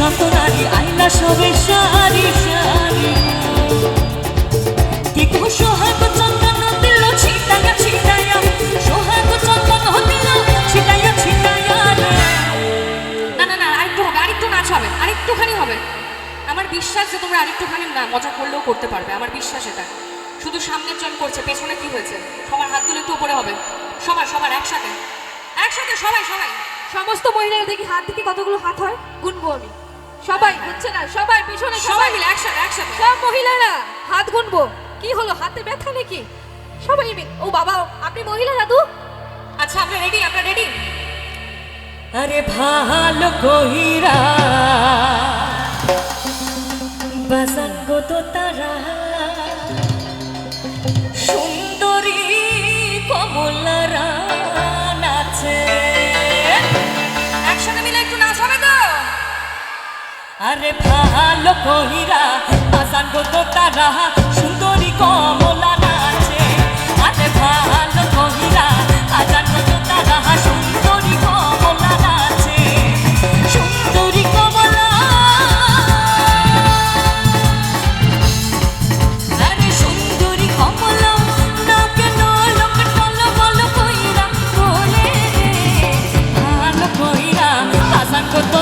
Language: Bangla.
শত নারী আইলা সবে সারি সারি কে কো সোহাগ চন্দন দিল ছিটায়া ছিটায়া সোহাগ চন্দন দিল ছিটায়া ছিটায়া রে। না না না, আরেকটু হবে, আরেকটু নাচ হবে, আরেকটুখানি হবে। আমার বিশ্বাস যে তোমরা আরেকটুখানি না মজা করলেও করতে পারবে, আমার বিশ্বাস এটা। শুধু সামনের জন করছে, পেছনে কি হয়েছে? সবার হাতগুলো একটু উপরে হবে, সবার সবার একসাথে একসাথে সবাই সবাই। সমস্ত মহিলারা দেখি হাত থেকে কতগুলো হাত হয় গুনবো আমি। সবাই হচ্ছে না, সবাই পিছনে, সবাই মিলে একসাথে একসাথে। সব মহিলারা হাত গুনবো। কি হলো, হাতে ব্যথা নাকি? সবাই মিলে। ও বাবা, আপনি মহিলা দাদু? আচ্ছা আমরা রেডি, আমরা রেডি। আরে ভালো কইরা বাজান গো তো তারা সুন্দরী কমলারা নাচে। একসাথে মিলে একটু নাচ হবে তো? আরে ভালো কইরা বাজান গো তো তারা সুন্দরী কমলা নাচে। আরে ভালো কইরা বাজান গো তো তারা সুন্দরী কমলা নাচে। সুন্দরী কমলা আরে সুন্দরী কমলা না কেন লোক টল বল কইরা বলে রে ভালো কইরা বাজান গো তো